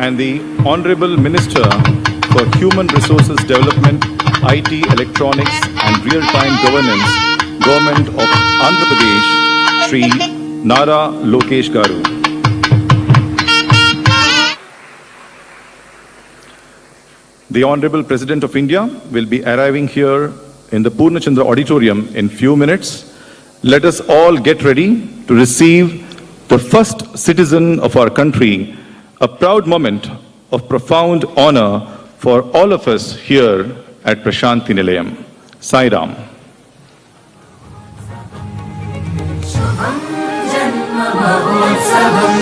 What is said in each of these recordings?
and the Honorable Minister for Human Resources Development, IT, Electronics and Real-Time Governance, Government of Andhra Pradesh, Shri Nara Lokesh Garu. The Honorable President of India will be arriving here in the Purnachandra Auditorium in few minutes. Let us all get ready to receive the first citizen of our country, a proud moment of profound honor for all of us here at Prashanti Nilayam. Sai Ram. Jन्मोत्सवम्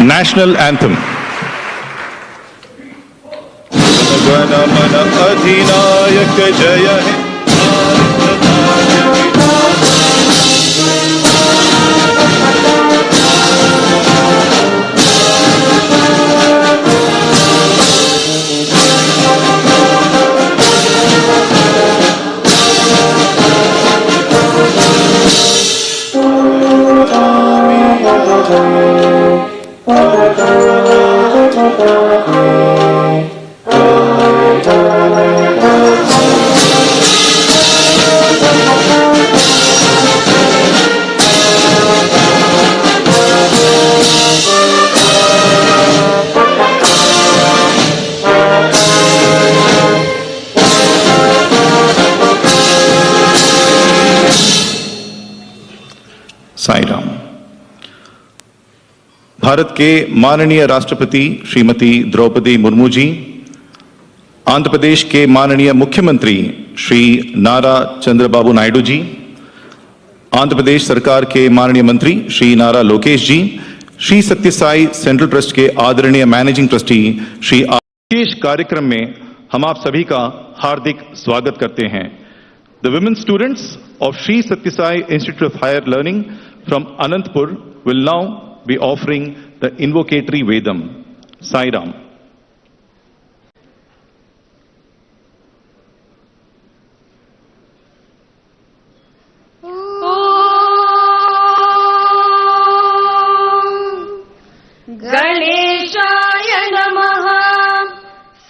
National Anthem. Jana Mana Adhinayak Jaya He. Sairam. Bharat के माननीय राष्ट्रपति श्रीमती द्रौपदी मुर्मू जी, आंध्र प्रदेश के माननीय मुख्यमंत्री श्री नारा चंद्रबाबू नायडू जी, आंध्र प्रदेश सरकार के माननीय मंत्री श्री नारा लोकेश जी, श्री सत्य साई सेंट्रल ट्रस्ट के आदरणीय मैनेजिंग ट्रस्टी श्री विशेष कार्यक्रम में हम आप सभी का हार्दिक स्वागत करते हैं। The women students of Sri Satya Sai Institute of Higher Learning from Anantapur will now be offering the invocatory Vedam. Sai Ram. गणेशाय नमः,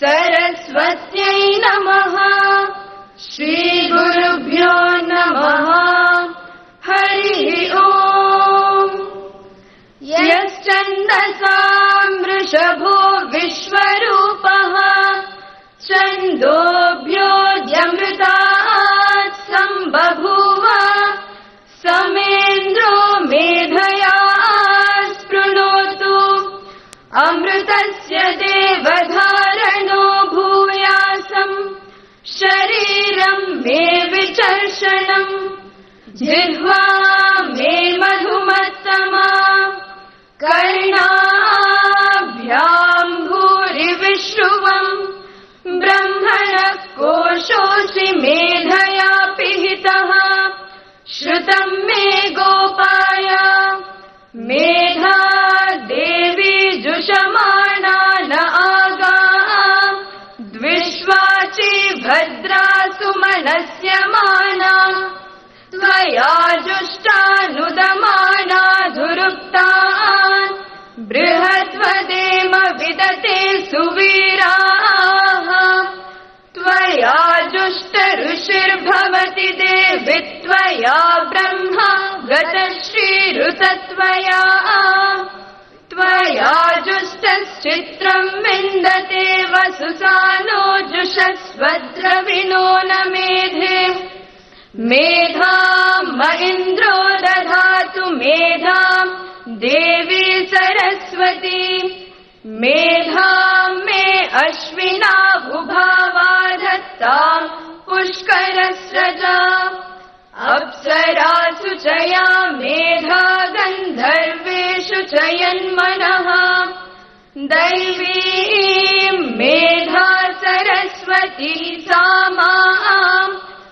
सरस्वत्यै नमः, श्रीगुरुभ्यो नमः। हरिः ओम्। यश्चन्दसां वृषभो विश्वरूपः, छन्दोभ्योऽध्यमृतात् सम्बभूव, समेन्द्रो मेधया स्पृणोतु, अमृतस्य देवधारणो भूयासम्, शरीरं मे विचर्षणम्, जिह्वा मे मधुमत्तमा, कर्णाभ्यां भूरिविश्रुवम्, ब्रह्मणः कोशोऽसि मेधया पिहितः, श्रुतं मे गोपाय, मेधा देवी जुषमाणा न आगा, द्विष्वाची भद्रा सुमनस्यमाना, त्वया जुष्टानुदमाना धुरुक्तान्, बृहद्वदेम विदते सुवीराः, त्वया जुष्ट ऋषिर्भवति देवि त्वया ब्रह्मा गतश्रीरुतत्वया, त्वया जुष्टश्चित्रं विन्दते वसुसानो जुषस्वद्रविणो न मेधे, मेधां म इन्द्रो दधातु मेधां देवी सरस्वती, मेधां मे अश्विनावुभावा दत्तां पुष्करस्रजा, अप्सरासु च या मेधा गन्धर्वेषु च यन्मनः, दैवीं मेधा सरस्वती सा मां,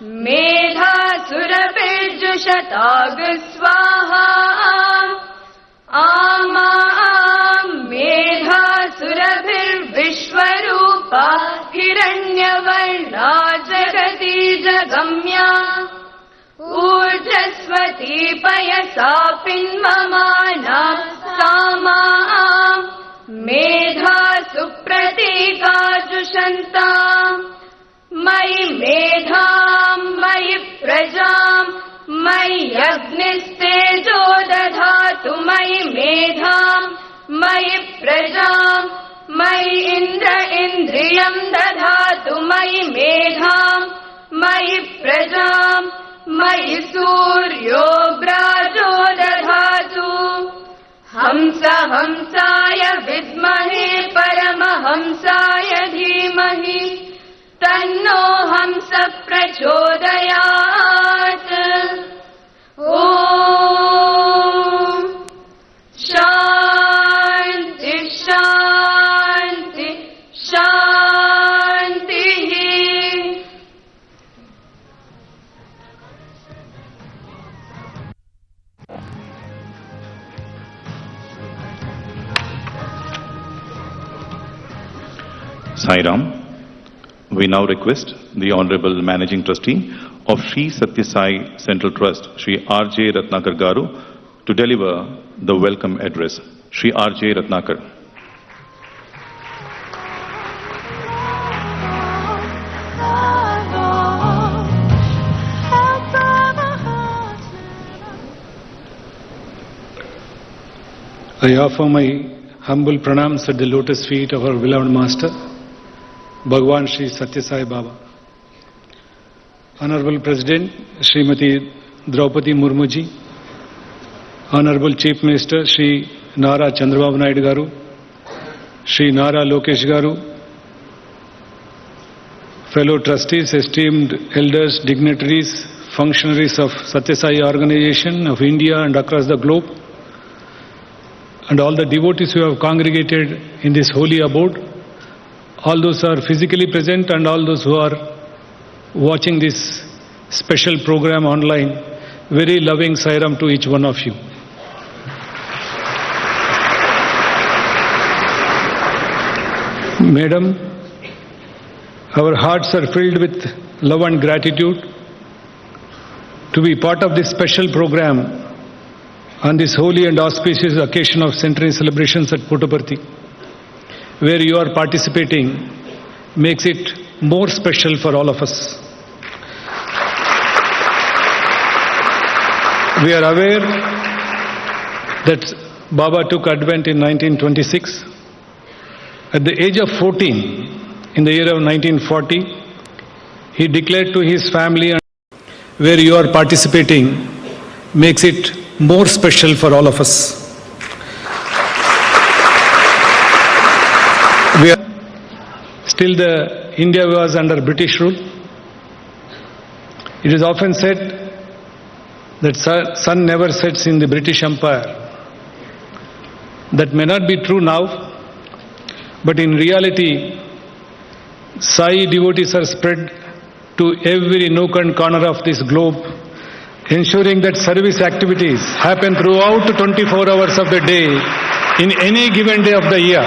मेधासुरभिर्जुषताग स्वाहा, आमां मेधासुरभिर्विश्वरूपा, हिरण्यवर्णा जगती जगम्या, ऊर्जस्वती पयसा पिन्वमाना, सा मां मेधा सुप्रतीका जुषन्ताम्, मयि मेधां मयि प्रजां, मयि अग्निस्तेजो दधातु, मयि मेधां मयि प्रजां, मयि इन्द्र इन्द्रियं दधातु, मयि मेधां मयि प्रजां, मयि सूर्यो व्राजो दधातु, हंस हंसाय विद्महे परमहंसाय धीमहि, तन्नो हंस प्रचोदयात्। ॐ शान्ति Sai Ram. We now request the Honorable Managing Trustee of Sri Satya Sai Central Trust, Sri R.J. Ratnakar Garu, to deliver the welcome address. Sri R.J. Ratnakar. I offer my humble pranams at the lotus feet of our beloved Master, Bhagwan Sri Satya Sai Baba. Honorable President, Srimati Droupadi Murmu ji, Honorable Chief Minister, Sri Nara Chandrababu Naidu Garu, Sri Nara Lokesh Garu, fellow trustees, esteemed elders, dignitaries, functionaries of Satya Sai organization of India and across the globe, and all the devotees who have congregated in this holy abode, all those who are physically present and all those who are watching this special program online, very loving Sairam to each one of you. Madam, our hearts are filled with love and gratitude to be part of this special program on this holy and auspicious occasion of centenary celebrations at Puttaparthi, where you are participating, makes it more special for all of us. We are aware that Baba took advent in 1926. At the age of 14, in the year of 1940, he declared to his family, and where you are participating, makes it more special for all of us. Still India was under British rule. It is often said that sun never sets in the British Empire. That may not be true now, but in reality, Sai devotees are spread to every nook and corner of this globe, ensuring that service activities happen throughout 24 hours of the day in any given day of the year.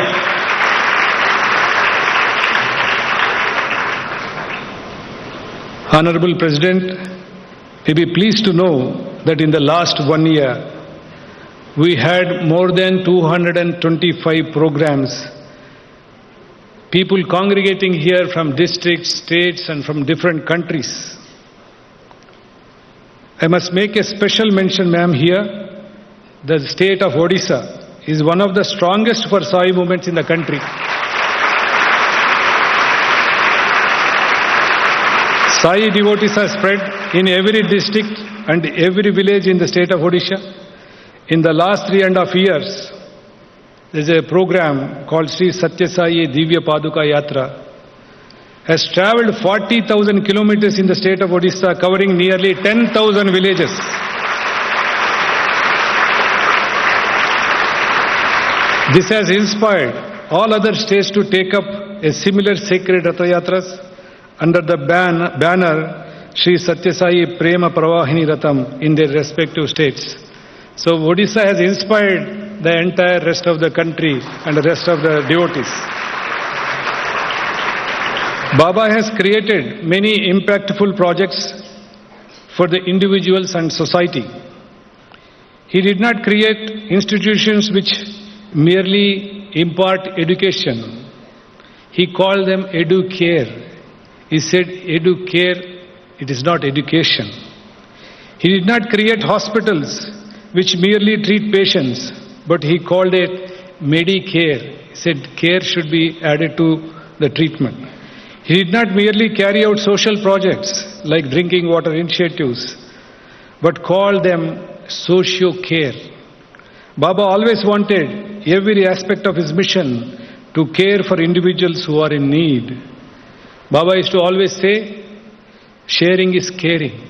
Honorable President, may be pleased to know that in the last 1 year, we had more than 225 programs, people congregating here from districts, states and from different countries. I must make a special mention, ma'am, here. The state of Odisha is one of the strongest for Sai movements in the country. Sai devotees are spread in every district and every village in the state of Odisha. In the last 3.5 years, there is a program called Sri Satya Sai Divya Paduka Yatra, has travelled 40,000 kilometers in the state of Odisha, covering nearly 10,000 villages. This has inspired all other states to take up a similar sacred Ratha Yatras under the banner Sri Satya Sai Prema Pravahini Ratham in their respective states. So Odisha has inspired the entire rest of the country and the rest of the devotees. Baba has created many impactful projects for the individuals and society. He did not create institutions which merely impart education. He called them edu-care. He said edu-care, it is not education. He did not create hospitals which merely treat patients, but he called it Medicare. He said care should be added to the treatment. He did not merely carry out social projects like drinking water initiatives, but called them socio-care. Baba always wanted every aspect of his mission to care for individuals who are in need. Baba used to always say, sharing is caring,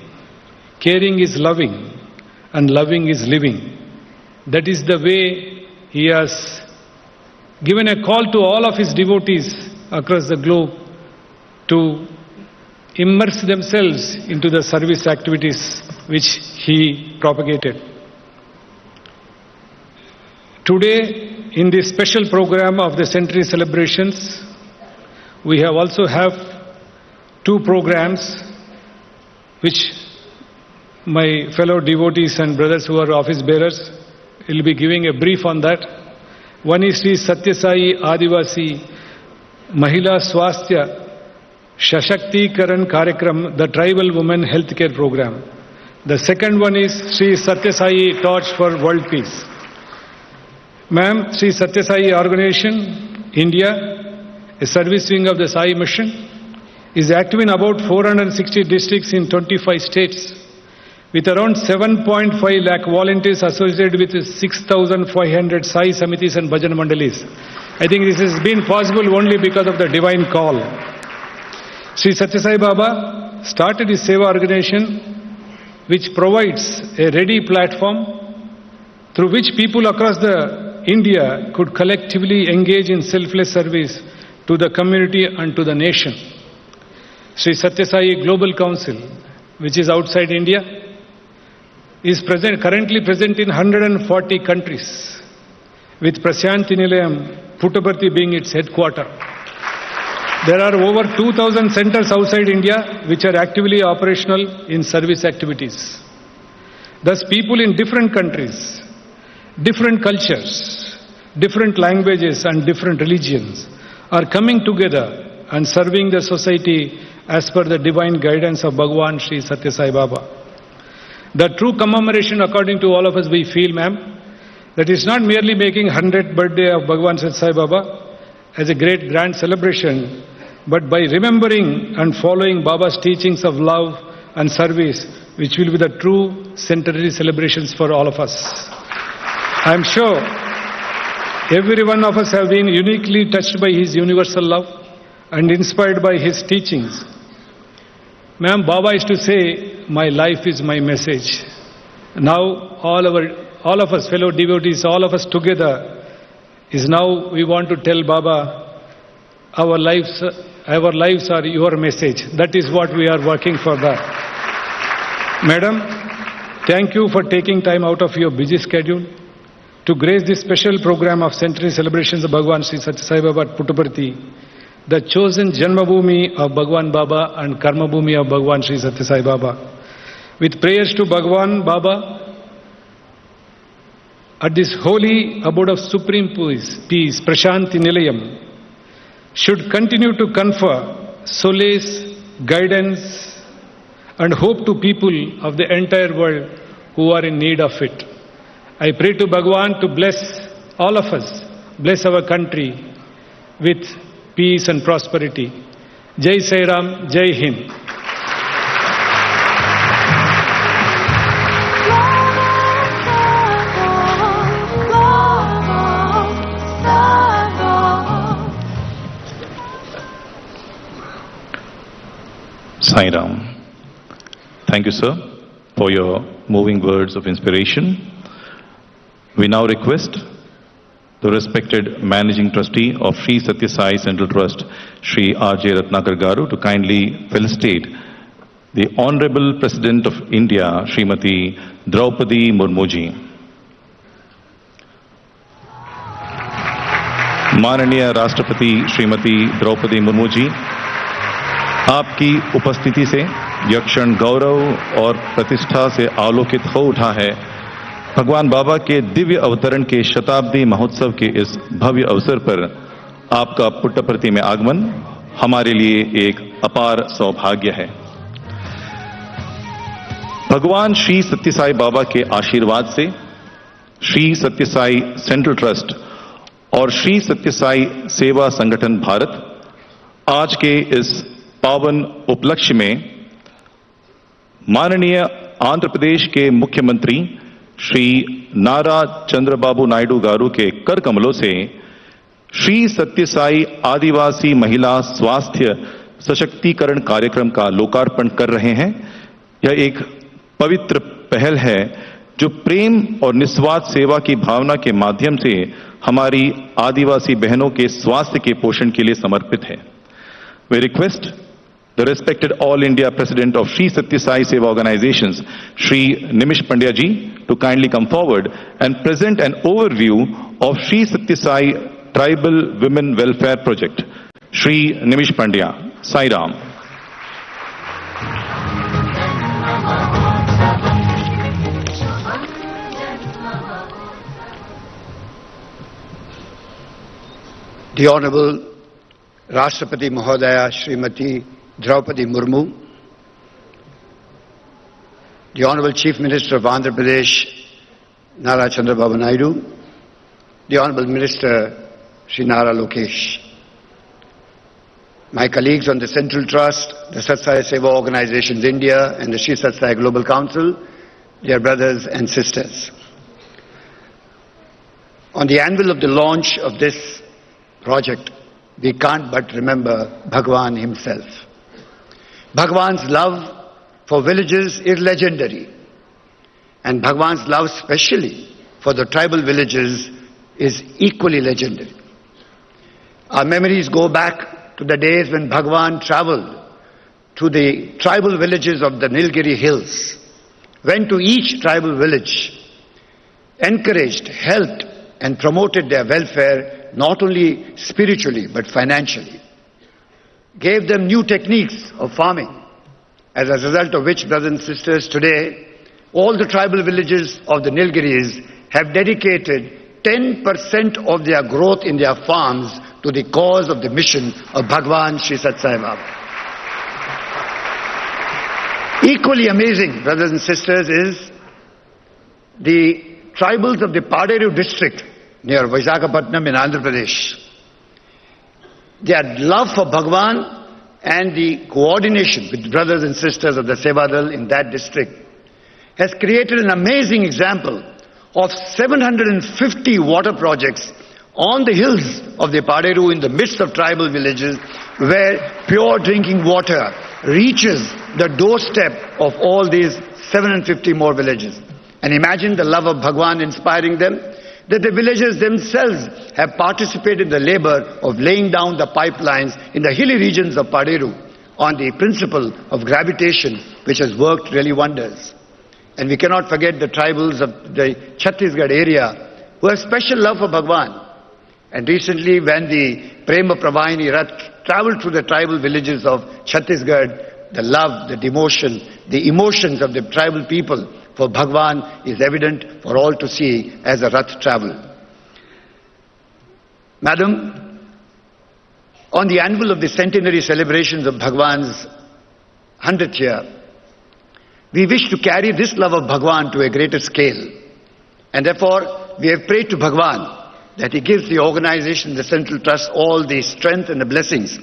caring is loving, and loving is living. That is the way he has given a call to all of his devotees across the globe to immerse themselves into the service activities which he propagated. Today, in this special program of the centenary celebrations, We have also have two programs which my fellow devotees and brothers who are office bearers will be giving a brief on that. One is Sri Satya Sai Adivasi Mahila Swasthya Shashaktikaran Karyakram, the Tribal Women Healthcare Program. The second one is Sri Satya Sai Torch for World Peace. Ma'am, Sri Satya Sai Organization, India, a service wing of the Sai Mission, is active in about 460 districts in 25 states, with around 7.5 lakh volunteers associated with 6,500 Sai Samitis and Bhajan Mandalis. I think this has been possible only because of the divine call. Sri Satya Sai Baba started his Seva organization, which provides a ready platform through which people across the India could collectively engage in selfless service to the community and to the nation. Sri Satya Sai Global Council, which is outside India, is currently present in 140 countries, with Prashanti Nilayam, Puttaparthi being its headquarters. There are over 2,000 centers outside India which are actively operational in service activities. Thus, people in different countries, different cultures, different languages and different religions are coming together and serving the society as per the divine guidance of Bhagwan Sri Satya Sai Baba. The true commemoration, according to all of us, we feel, ma'am, that is not merely making 100th birthday of Bhagwan Satya Sai Baba as a great grand celebration, but by remembering and following Baba's teachings of love and service, which will be the true centenary celebrations for all of us. I am sure every one of us have been uniquely touched by his universal love and inspired by his teachings. Ma'am, Baba used to say, my life is my message. Now all of us fellow devotees, all of us together, is now we want to tell Baba, our lives are your message. That is what we are working for that. Madam, thank you for taking time out of your busy schedule to grace this special program of centenary celebrations of Bhagwan Sri Satya Sai Baba at Puttaparthi, the chosen Janmabhoomi of Bhagwan Baba and Karmabhoomi of Bhagwan Sri Satya Sai Baba. With prayers to Bhagwan Baba, at this holy abode of supreme peace, Prashanti Nilayam, should continue to confer solace, guidance and hope to people of the entire world who are in need of it. I pray to Bhagwan to bless all of us, bless our country with peace and prosperity. Jai Sai Ram, Jai Hind. Sai Ram. Thank you, sir, for your moving words of inspiration. We now request the respected Managing Trustee of Sri Satya Sai Central Trust, Sri R.J. Ratnakar Garu, to kindly felicitate the Honorable President of India, Srimati Droupadi Murmu ji. माननीय राष्ट्रपति श्रीमती द्रौपदी मुर्मू जी, आपकी उपस्थिति से यह क्षण गौरव और प्रतिष्ठा से आलोकित हो उठा है। भगवान बाबा के दिव्य अवतरण के शताब्दी महोत्सव के इस भव्य अवसर पर आपका पुट्टपर्ती में आगमन हमारे लिए एक अपार सौभाग्य है। भगवान श्री सत्य साई बाबा के आशीर्वाद से श्री सत्य साई सेंट्रल ट्रस्ट और श्री सत्य साई सेवा संगठन भारत आज के इस पावन उपलक्ष्य में माननीय आंध्र प्रदेश के मुख्यमंत्री श्री नारा चंद्रबाबू नायडू गारू के कर कमलों से श्री सत्य साई आदिवासी महिला स्वास्थ्य सशक्तिकरण कार्यक्रम का लोकार्पण कर रहे हैं। यह एक पवित्र पहल है जो प्रेम और निस्वार्थ सेवा की भावना के माध्यम से हमारी आदिवासी बहनों के स्वास्थ्य के पोषण के लिए समर्पित है। वे request the respected All India President of Sri Satya Sai Seva Organizations, Sri Nimish Pandya ji, to kindly come forward and present an overview of Sri Satya Sai Tribal Women Welfare Project. Shri Nimish Pandya, Sai Ram. The Honorable Rashtrapati Mahodaya Srimati Droupadi Murmu, the Honorable Chief Minister of Andhra Pradesh, Nara Chandrababu Naidu, the Honorable Minister Shri Nara Lokesh, my colleagues on the Central Trust, the Satsai Seva Organizations India and the Shri Satsai Global Council, dear brothers and sisters. On the anvil of the launch of this project, we can't but remember Bhagwan himself. Bhagwan's love for villages is legendary, and Bhagwan's love specially for the tribal villages is equally legendary. Our memories go back to the days when Bhagwan traveled to the tribal villages of the Nilgiri hills, went to each tribal village, encouraged, helped and promoted their welfare not only spiritually but financially, gave them new techniques of farming, as a result of which, brothers and sisters, today all the tribal villages of the Nilgiris have dedicated 10% of their growth in their farms to the cause of the mission of Bhagwan Sri Satsai Baba. Equally amazing, brothers and sisters, is the tribals of the Paderu district near Visakhapatnam in Andhra Pradesh. Their love for Bhagwan and the coordination with brothers and sisters of the Sevadal in that district has created an amazing example of 750 water projects on the hills of the Paderu in the midst of tribal villages, where pure drinking water reaches the doorstep of all these 750 more villages. And imagine the love of Bhagwan inspiring them, that the villagers themselves have participated in the labor of laying down the pipelines in the hilly regions of Paderu on the principle of gravitation, which has worked really wonders. And we cannot forget the tribals of the Chhattisgarh area who have special love for Bhagwan. And recently, when the Prema Pravahini Rath traveled through the tribal villages of Chhattisgarh, the love, the devotion, the emotions of the tribal people for Bhagwan is evident for all to see as the Rath travel. Madam, on the anvil of the centenary celebrations of Bhagwan's 100th year, we wish to carry this love of Bhagwan to a greater scale. And therefore, we have prayed to Bhagwan that he gives the organization, the Central Trust, all the strength and the blessings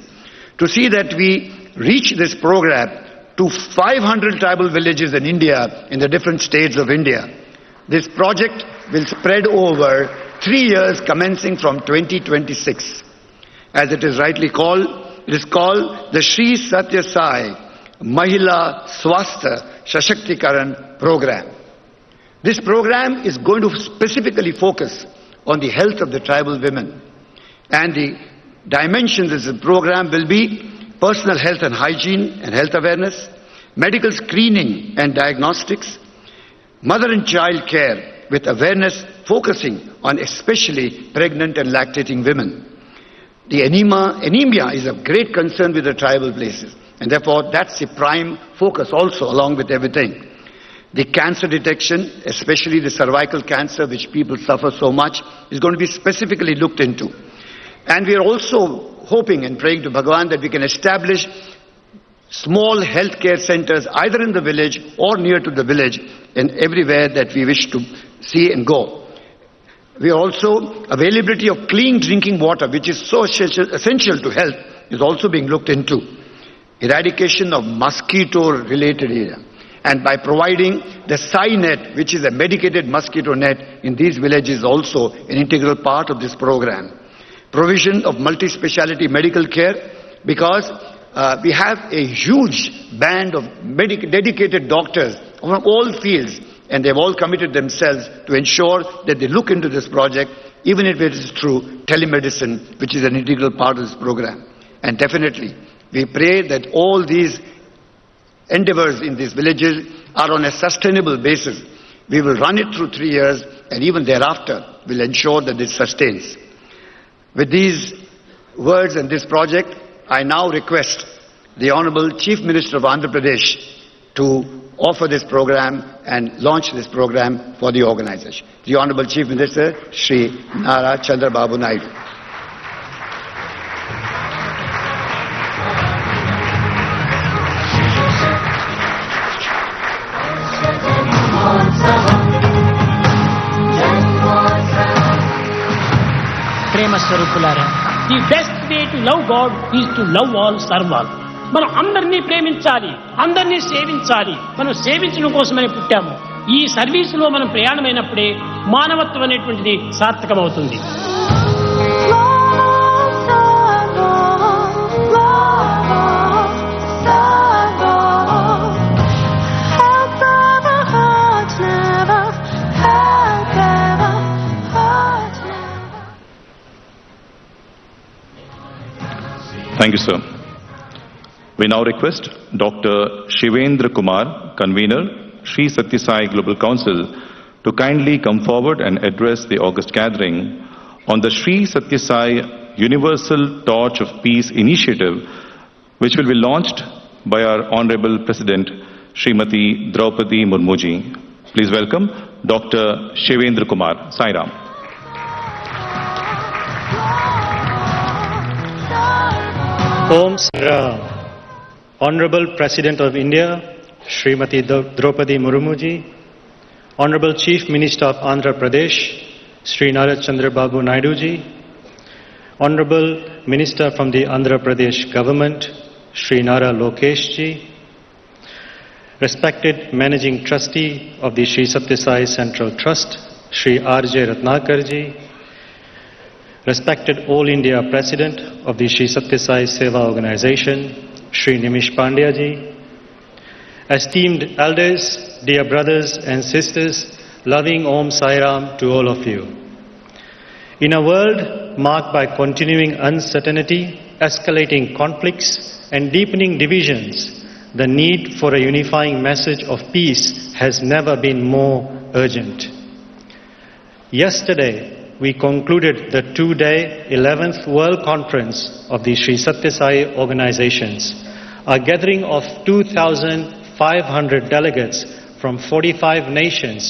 to see that we reach this program to 500 tribal villages in India, in the different states of India. This project will spread over 3 years commencing from 2026. As it is rightly called, it is called the Shri Satya Sai Mahila Swastha Sashaktikaran program. This program is going to specifically focus on the health of the tribal women. And the dimensions of the program will be personal health and hygiene and health awareness, medical screening and diagnostics, mother and child care with awareness focusing on especially pregnant and lactating women. The anemia is of great concern with the tribal places, and therefore that's the prime focus also along with everything. The cancer detection, especially the cervical cancer which people suffer so much, is going to be specifically looked into. And we are also hoping and praying to Bhagwan that we can establish small healthcare centers either in the village or near to the village and everywhere that we wish to see and go. We are also, availability of clean drinking water, which is so essential to health, is also being looked into. Eradication of mosquito-related area. And by providing the Sai net, which is a medicated mosquito net in these villages, also an integral part of this program. Provision of multi-speciality medical care, because we have a huge band of dedicated doctors from all fields, and they've all committed themselves to ensure that they look into this project, even if it is through telemedicine, which is an integral part of this program. And definitely, we pray that all these endeavors in these villages are on a sustainable basis. We will run it through 3 years, and even thereafter will ensure that it sustains. With these words and this project, I now request the Honorable Chief Minister of Andhra Pradesh to offer this program and launch this program for the organization. The Honorable Chief Minister, Shri Nara Chandrababu Naidu. ప్రేమ స్వరూపులారా, the best way to love God is to love all serve all. మనం అందరినీ ప్రేమించాలి, అందరినీ సేవించాలి. మనం సేవించడం కోసమని పుట్టాము. ఈ సర్వీసులో మనం ప్రయాణమైనప్పుడే మానవత్వం అనేటువంటిది సార్థకమవుతుంది. Thank you, sir. We now request Dr. Shivendra Kumar, convener, Sri Satya Sai Global Council, to kindly come forward and address the august gathering on the Sri Satya Sai Universal Torch of Peace initiative, which will be launched by our Honorable President, Srimati Droupadi Murmu ji. Please welcome Dr. Shivendra Kumar. Sai Ram. Om Sara. Honorable President of India, Srimati Droupadi Murmu ji, Honorable Chief Minister of Andhra Pradesh, Sri Nara Chandrababu Naidu ji, Honorable Minister from the Andhra Pradesh Government, Sri Nara Lokesh ji, respected Managing Trustee of the Sri Satya Sai Central Trust, Sri R.J. Ratnakar ji, respected All India President of the Sri Satya Sai Seva Organization, Sri Nimish Pandya ji, esteemed elders, dear brothers and sisters, loving Om Sai Ram to all of you. In a world marked by continuing uncertainty, escalating conflicts and deepening divisions, the need for a unifying message of peace has never been more urgent. Yesterday, we concluded the two-day 11th World Conference of the Sri Satya Sai organizations, a gathering of 2,500 delegates from 45 nations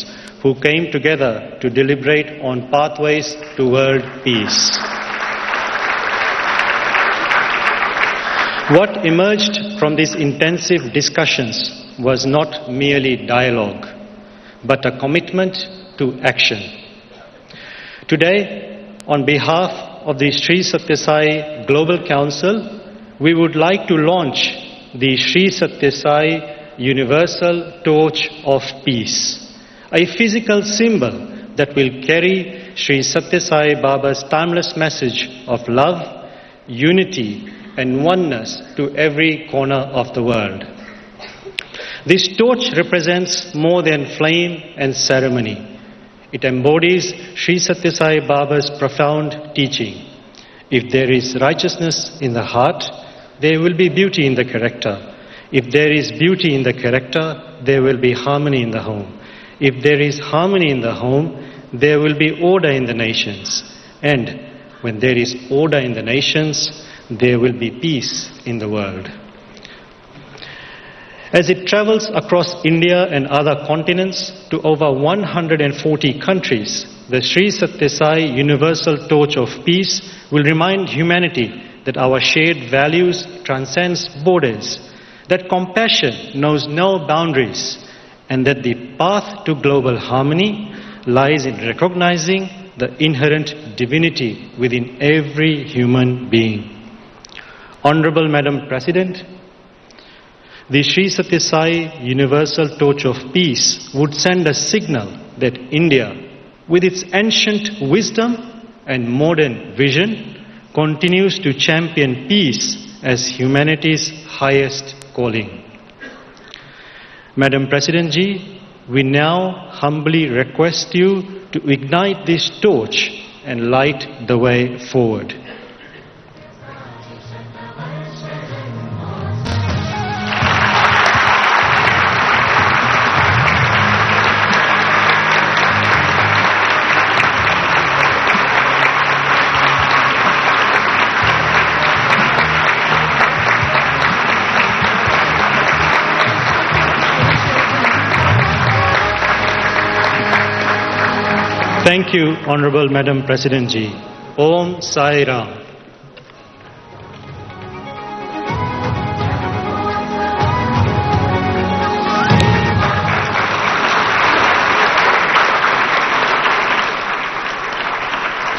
who came together to deliberate on pathways to world peace. What emerged from these intensive discussions was not merely dialogue, but a commitment to action. Today, on behalf of the Sri Satya Sai Global Council, we would like to launch the Sri Satya Sai Universal Torch of Peace, a physical symbol that will carry Sri Satya Sai Baba's timeless message of love, unity and oneness to every corner of the world. This torch represents more than flame and ceremony. It embodies Sri Satya Sai Baba's profound teaching. If there is righteousness in the heart, there will be beauty in the character. If there is beauty in the character, there will be harmony in the home. If there is harmony in the home, there will be order in the nations. And when there is order in the nations, there will be peace in the world. As it travels across India and other continents to over 140 countries, the Sri Satya Sai Universal Torch of Peace will remind humanity that our shared values transcends borders, that compassion knows no boundaries, and that the path to global harmony lies in recognizing the inherent divinity within every human being. Honorable Madam President, the Sri Satya Sai Universal Torch of Peace would send a signal that India, with its ancient wisdom and modern vision, continues to champion peace as humanity's highest calling. Madam President Ji, we now humbly request you to ignite this torch and light the way forward. Thank you, Honorable Madam President Ji. Om Sai Ram.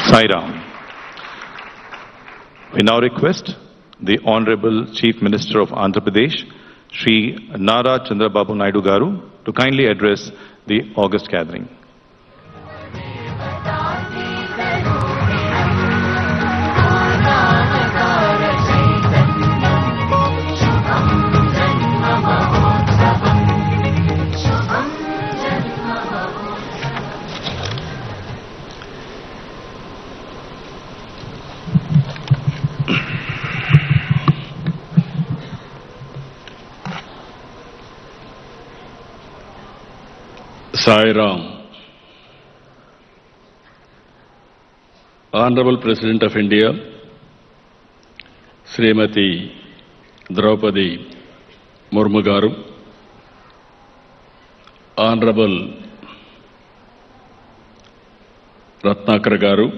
Sai Ram. We now request the Honorable Chief Minister of Andhra Pradesh, Shri Nara Chandrababu Naidu Garu, to kindly address the August gathering. Sai Ram. Honorable President of India, Srimati Droupadi Murmu Garu, Honorable Ratnakar Garu,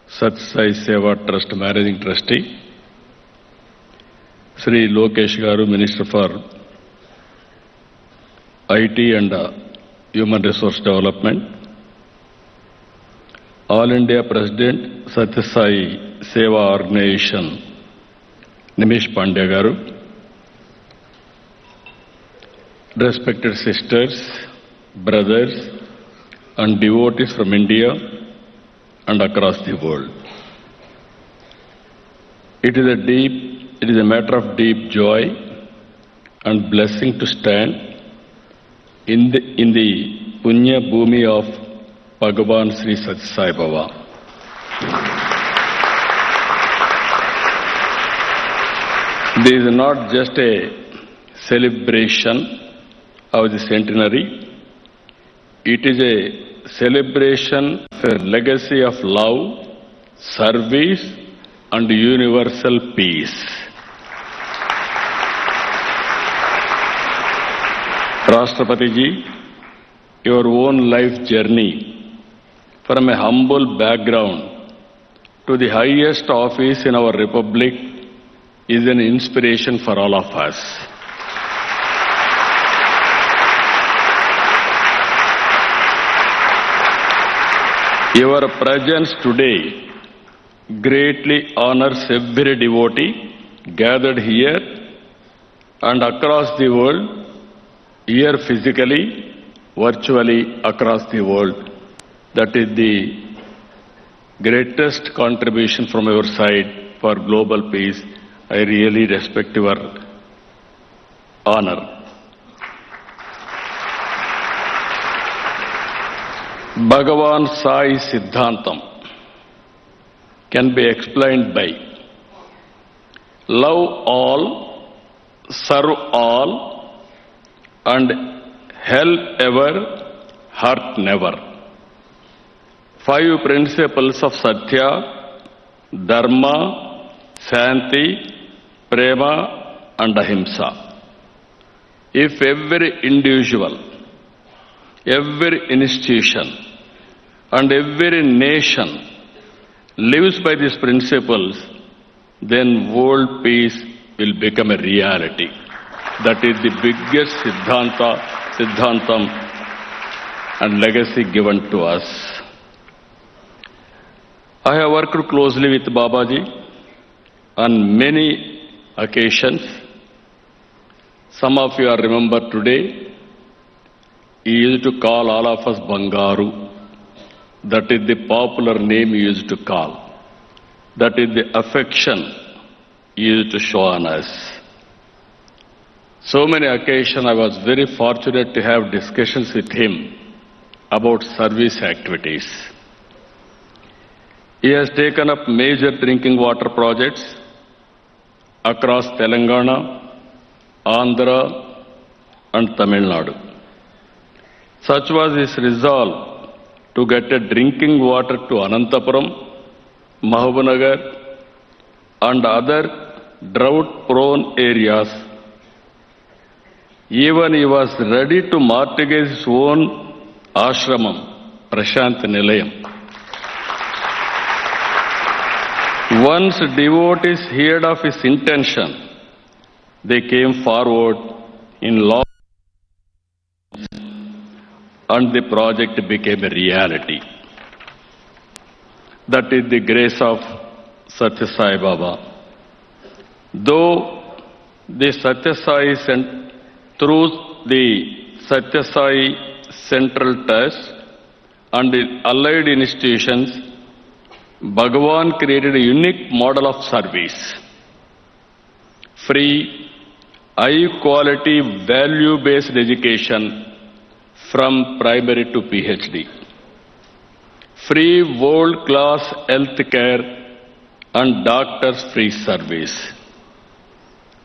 Sath Sai Seva Trust Managing Trustee, Sri Lokesh Garu, Minister for IT and Human Resource Development, All India President Sathya Sai Seva Organization Nimish Pandya Garu, respected sisters, brothers and devotees from India and across the world. It is a matter of deep joy and blessing to stand in the Punya Bhumi of Bhagavan Sri Sathya Sai Baba. This is not just a celebration of the centenary, it is a celebration of a legacy of love, service and universal peace. Rashtrapati Ji, your own life journey from a humble background to the highest office in our republic is an inspiration for all of us. Your presence today greatly honors every devotee gathered here and across the world, here physically, virtually across the world. That is the greatest contribution from your side for global peace. I really respect your honor. Bhagavan Sai Siddhantam can be explained by love all, serve all, and help ever, hurt never. 5 principles of Satya, Dharma, Shanti, Prema and Ahimsa. If every individual, every institution and every nation lives by these principles, then world peace will become a reality. That is the biggest Siddhantam and legacy given to us. I have worked closely with Babaji on many occasions. Some of you are remember today, he used to call all of us Bangaru. That is the popular name he used to call. That is the affection he used to show on us. So many occasions I was very fortunate to have discussions with him about service activities. He has taken up major drinking water projects across Telangana, Andhra and Tamil Nadu. Such was his resolve to get a drinking water to Anantapuram, Mahabubnagar and other drought-prone areas. Even he was ready to mortgage his own ashramam Prashant Nilayam. Once devotees heard of his intention, they came forward in law and the project became a reality. That is the grace of Satya Sai Baba. Though the Satya Sai through the Satya Sai Central Trust and the allied institutions, Bhagavan created a unique model of service. Free, high-quality, value-based education from primary to PhD. Free world-class health care and doctors-free service.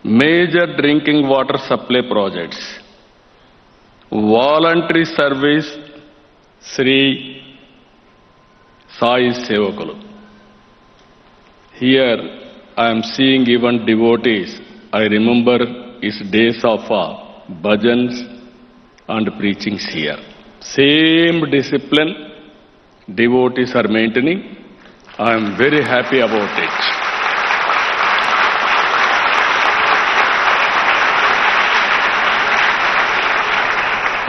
Major drinking water supply projects. Voluntary service, Sri Sai Sevakulu. Here I am seeing even devotees. I remember his days of bhajans and preachings here. Same discipline devotees are maintaining. I am very happy about it.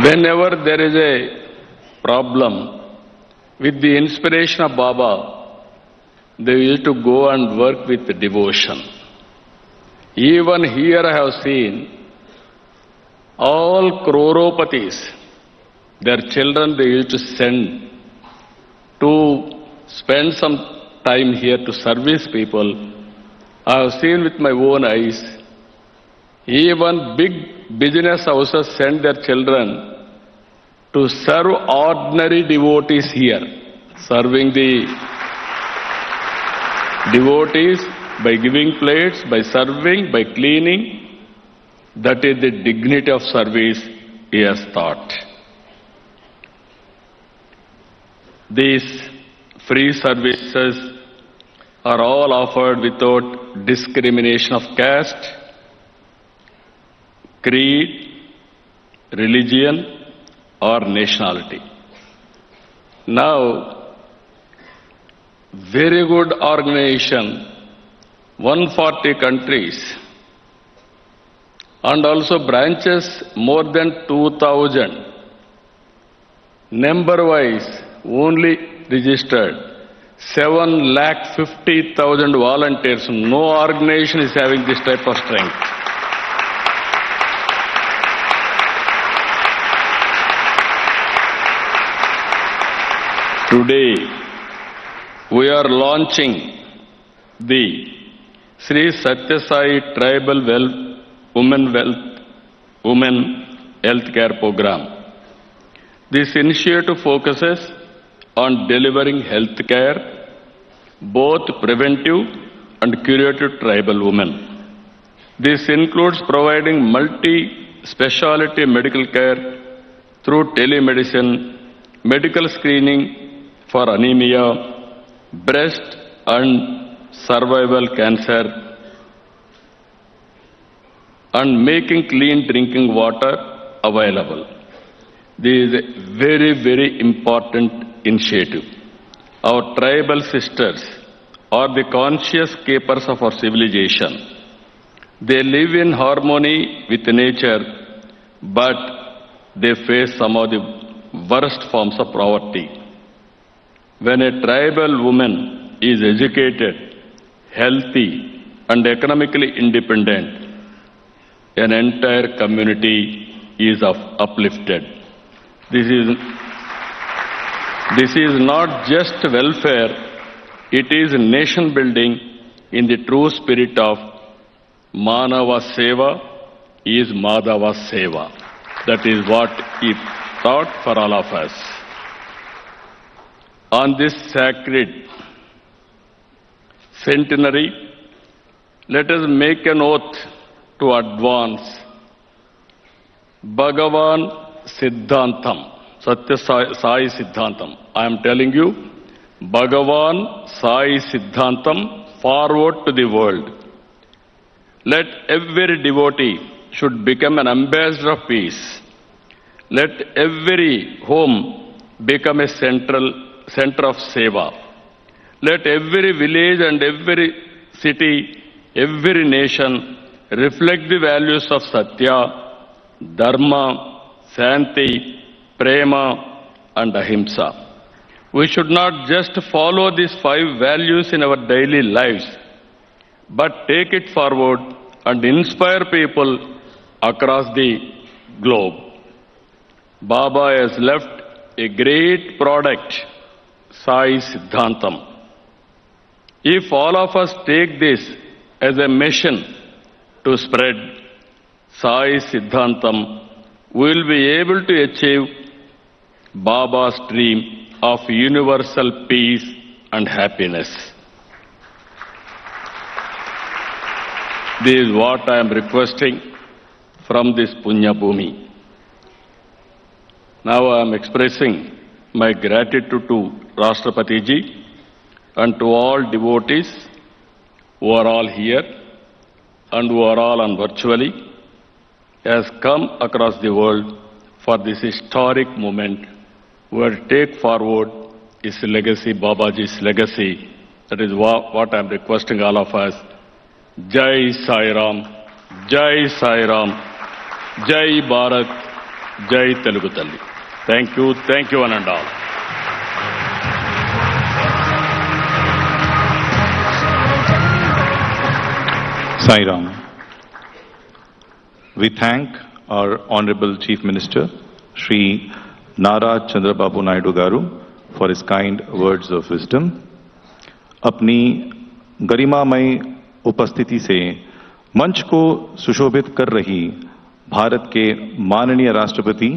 Whenever there is a problem, with the inspiration of Baba, they used to go and work with devotion. Even here I have seen all croropatis, their children they used to send to spend some time here to service people. I have seen with my own eyes. Even big business houses send their children to serve ordinary devotees here, serving the devotees by giving plates, by serving, by cleaning. That is the dignity of service he has taught. These free services are all offered without discrimination of caste, creed, religion, or nationality. Now, very good organization, 140 countries, and also branches more than 2,000. Number-wise, only registered 7,50,000 volunteers. No organization is having this type of strength. Today, we are launching the Sri Satya Sai Tribal Women Healthcare Program. This initiative focuses on delivering health care, both preventive and curative tribal women. This includes providing multi-speciality medical care through telemedicine, medical screening for anemia, breast and cervical cancer, and making clean drinking water available. This is a very, very important initiative. Our tribal sisters are the conscious keepers of our civilization. They live in harmony with nature, but they face some of the worst forms of poverty. When a tribal woman is educated, healthy, and economically independent, an entire community is uplifted. This is not just welfare, it is nation building in the true spirit of Manava Seva is Madhava Seva. That is what he taught for all of us. On this sacred centenary, let us make an oath to advance Bhagavan Siddhantam, Satya Sai Siddhantam. I am telling you, Bhagavan Sai Siddhantam forward to the world. Let every devotee should become an ambassador of peace. Let every home become a center of seva. Let every village and every city, every nation reflect the values of Satya, Dharma, Santi, Prema and Ahimsa. We should not just follow these 5 values in our daily lives, but take it forward and inspire people across the globe. Baba has left a great product, Sai Siddhantam. If all of us take this as a mission to spread Sai Siddhantam, we will be able to achieve Baba's dream of universal peace and happiness. This is what I am requesting from this Punya Bhumi. Now I am expressing my gratitude to Rashtrapati Ji and to all devotees who are all here and who are all on virtually, has come across the world for this historic moment. We will take forward his legacy, Babaji's legacy. That is what I am requesting all of us. Jai Sai Ram, Jai Sai Ram, Jai Bharat, Jai Telugu Talli. Thank you one and all. Sai Ram. We thank our Honorable Chief Minister, Shri Nara Chandrababu Naidu Garu, for his kind words of wisdom. अपनी गरिमामय उपस्थिति से मंच को सुशोभित कर रही भारत के माननीय राष्ट्रपति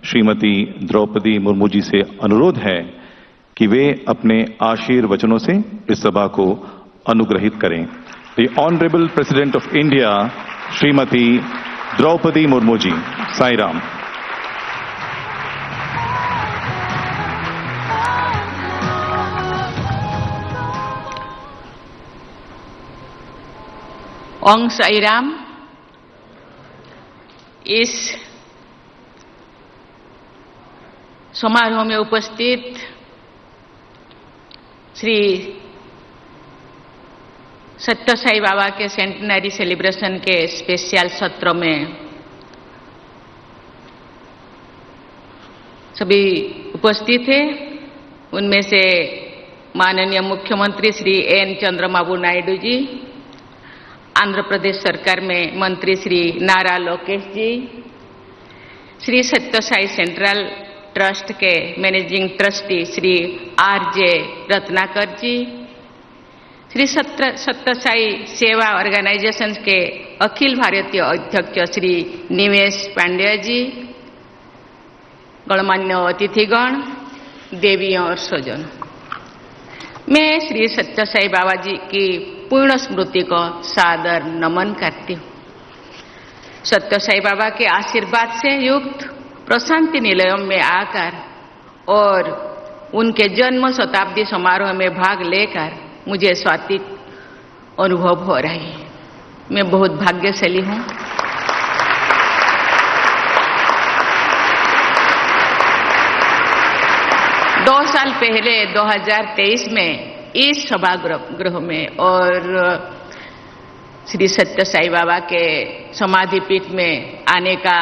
श्रीमती द्रौपदी मुर्मू जी से अनुरोध है कि वे अपने आशीर्वचनों से इस सभा को अनुग्रहित करें। The Honorable President of India, Shrimati Draupadi Murmu ji, Sai Ram. ओम साई राम। इस समारोह में उपस्थित श्री सत्य साई बाबा के सेंटेनरी सेलिब्रेशन के स्पेशल सत्र में सभी उपस्थित हैं। उनमें से माननीय मुख्यमंत्री श्री एन चंद्रबाबू नायडू जी, आंध्र प्रदेश सरकार में मंत्री श्री नारा लोकेश जी, श्री सत्य साई सेंट्रल ट्रस्ट के managing trustee Shri R J. Ratnakar ji, Shri Sathya Sai सेवा ऑर्गेनाइजेशन के अखिल भारतीय अध्यक्ष श्री निमेश पांड्या जी, गणमान्य अतिथिगण, देवियों और स्वजन, मैं श्री सत्य साई बाबा जी की पूर्ण स्मृति को सादर नमन करती हूँ। सत्य साई बाबा के आशीर्वाद से युक्त प्रशांति निलयम में आकर और उनके जन्म शताब्दी समारोह में भाग लेकर मुझे स्वाति अनुभव हो रही है। मैं बहुत भाग्यशाली हूँ। दो साल पहले 2023 में इस सभागृह में और श्री सत्य साई बाबा के समाधि पीठ में आने का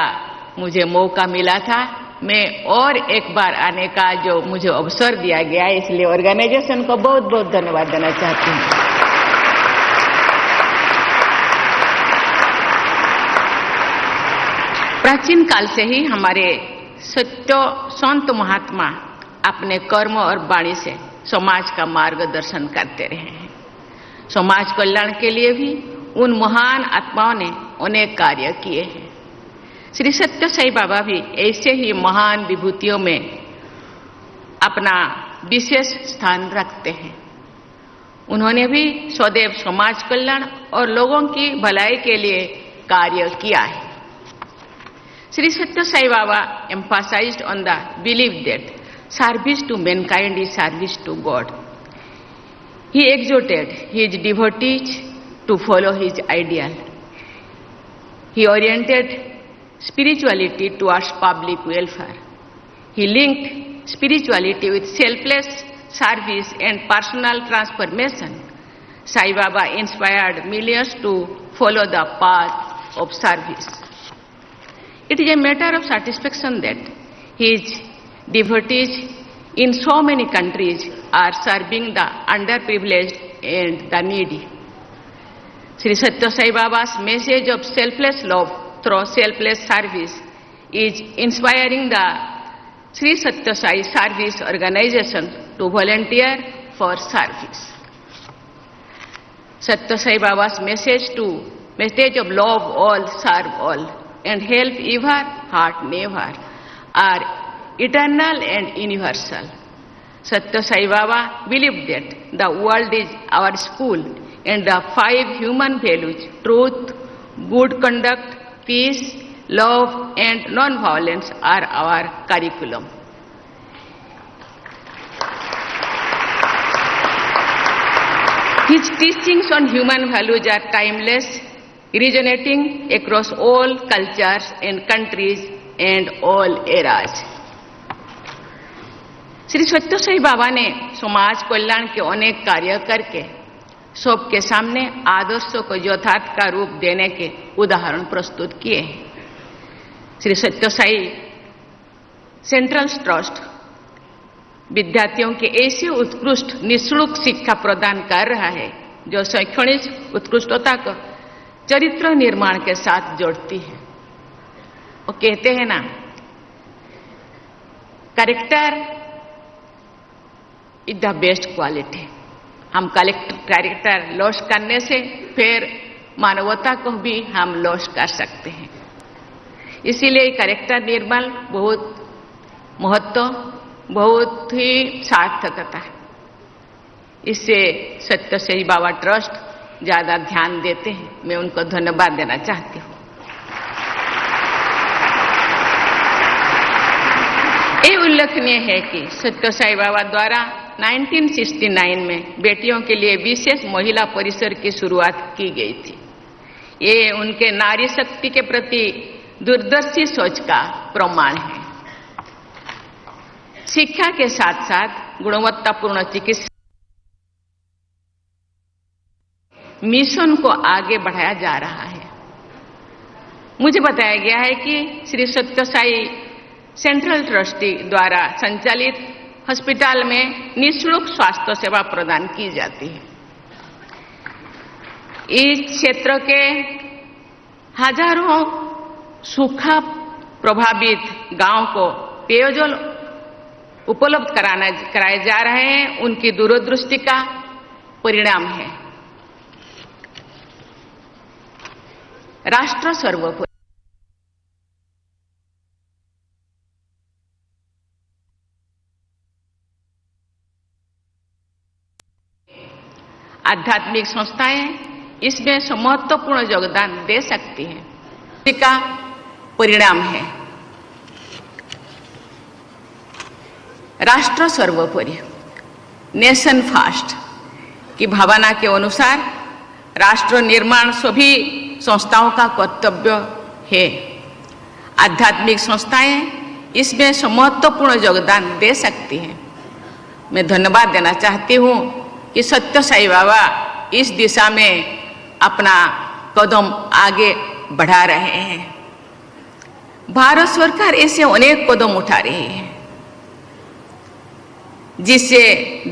मुझे मौका मिला था। मैं और एक बार आने का जो मुझे अवसर दिया गया, इसलिए ऑर्गेनाइजेशन को बहुत बहुत धन्यवाद देना चाहती हूँ। प्राचीन काल से ही हमारे सत्य संत महात्मा अपने कर्म और वाणी से समाज का मार्गदर्शन करते रहे हैं। समाज कल्याण के लिए भी उन महान आत्माओं ने अनेक कार्य किए हैं। श्री सत्य साई बाबा भी ऐसे ही महान विभूतियों में अपना विशेष स्थान रखते हैं। उन्होंने भी सदैव समाज कल्याण और लोगों की भलाई के लिए कार्य किया है। Shri Sathya Sai Baba emphasized on the belief that service to mankind is service to God. He exhorted his devotees to follow his ideal. He oriented spirituality towards public welfare. He linked spirituality with selfless service and personal transformation, Sai Baba inspired millions to follow the path of service. It is a matter of satisfaction that his devotees in so many countries are serving the underprivileged and the needy. Sri Satya Sai Baba's message of selfless love through selfless service is inspiring the Sri Satya Sai Service Organization to volunteer for service. Satya Sai Baba's message of love all, serve all, and help ever, heart never, are eternal and universal. Satya Sai Baba believed that the world is our school and the 5 human values, truth, good conduct, peace, love and non-violence are our curriculum. His teachings on human values are timeless, resonating across all cultures and countries and all eras. Shri Sathya Sai Baba ने समाज कल्याण के अनेक कार्य करके सबके सामने आदर्शों को यथार्थ का रूप देने के उदाहरण प्रस्तुत किए हैं। श्री सत्य साई सेंट्रल ट्रस्ट विद्यार्थियों के ऐसे उत्कृष्ट निःशुल्क शिक्षा प्रदान कर रहा है जो शैक्षणिक उत्कृष्टता को चरित्र निर्माण के साथ जोड़ती है। वो कहते हैं ना, character is the best quality. हम कैरेक्टर लॉस करने से फिर मानवता को भी हम लॉस कर सकते हैं। इसीलिए कैरेक्टर निर्माण बहुत महत्व, बहुत ही सार्थकता है। इससे सत्य साई बाबा ट्रस्ट ज्यादा ध्यान देते हैं। मैं उनको धन्यवाद देना चाहती हूँ। ये उल्लेखनीय है कि सत्य साई बाबा द्वारा 1969 में बेटियों के लिए विशेष महिला परिसर की शुरुआत की गई थी। ये उनके नारी शक्ति के प्रति दूरदर्शी सोच का प्रमाण है। शिक्षा के साथ साथ गुणवत्तापूर्ण चिकित्सा मिशन को आगे बढ़ाया जा रहा है। मुझे बताया गया है कि श्री सत्य साई सेंट्रल ट्रस्टी द्वारा संचालित अस्पताल में निःशुल्क स्वास्थ्य सेवा प्रदान की जाती है। इस क्षेत्र के हजारों सूखा प्रभावित गांव को पेयजल उपलब्ध कराए जा रहे हैं। उनकी दूरदृष्टि का परिणाम है। राष्ट्र सर्वोपरि। आध्यात्मिक संस्थाएं इसमें महत्वपूर्ण योगदान दे सकती हैं। इसका परिणाम है राष्ट्र सर्वोपरि, नेशन फर्स्ट की भावना के अनुसार राष्ट्र निर्माण सभी संस्थाओं का कर्तव्य है। आध्यात्मिक संस्थाएं इसमें महत्वपूर्ण योगदान दे सकती हैं। मैं धन्यवाद देना चाहती हूँ कि सत्य साई बाबा इस दिशा में अपना कदम आगे बढ़ा रहे हैं। भारत सरकार ऐसे अनेक कदम उठा रही है जिससे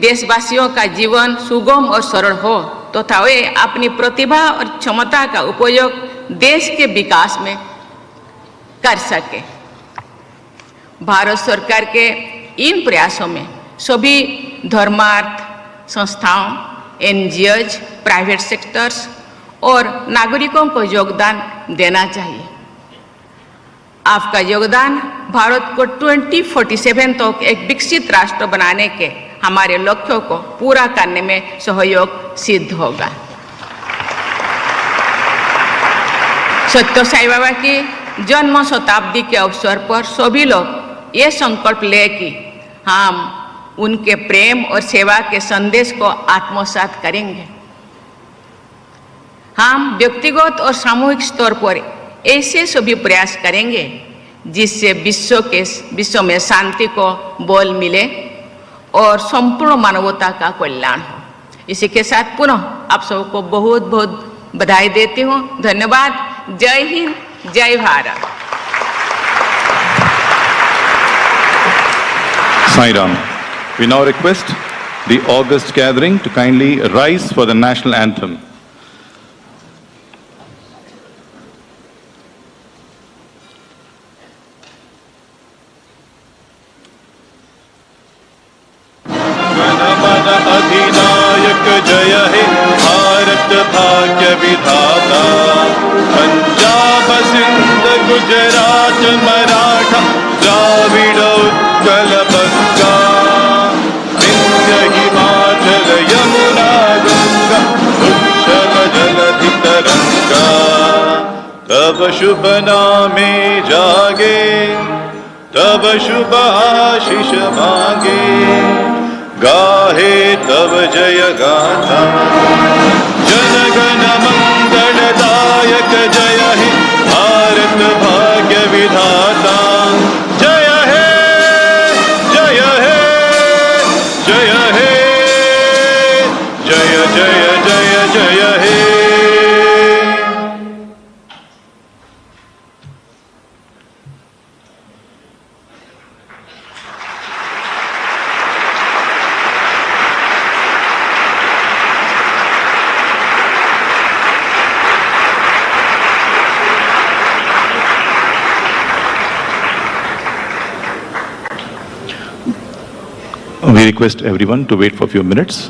देशवासियों का जीवन सुगम और सरल हो तथा वे अपनी प्रतिभा और क्षमता का उपयोग देश के विकास में कर सके। भारत सरकार के इन प्रयासों में सभी धर्मार्थ संस्थाओं, एनजीओज, प्राइवेट सेक्टर्स और नागरिकों को योगदान देना चाहिए। आपका योगदान भारत को 2047 तक एक विकसित राष्ट्र बनाने के हमारे लक्ष्यों को पूरा करने में सहयोग सिद्ध होगा। सत्य साई बाबा की जन्म शताब्दी के अवसर पर सभी लोग ये संकल्प ले कि हम उनके प्रेम और सेवा के संदेश को आत्मसात करेंगे। हम व्यक्तिगत और सामूहिक स्तर पर ऐसे सभी प्रयास करेंगे जिससे विश्व में शांति को बल मिले और संपूर्ण मानवता का कल्याण हो। इसी के साथ पुनः आप सबको बहुत बहुत बधाई देती हूँ। धन्यवाद। जय हिंद, जय Bharat. Sai Ram. We now request the August gathering to kindly rise for the national anthem. अधिनायक जय हे भारत भाग्य विधाता, पंजाब सिंध गुजरात मराठा द्राविड़ उत्कल बंगा, विंध्य हिमाचल यमुना गंगा उच्छल जलधि तरंगा। तब शुभ नामे जागे, तब शुभ आशीष मांगे, गाहे तब जय गाथा। जन गण मंगलदायक जय हे भारत भाग्य विधाता। जय हे जय हे जय हे जय जय जय जय हे। We request everyone to wait for a few minutes.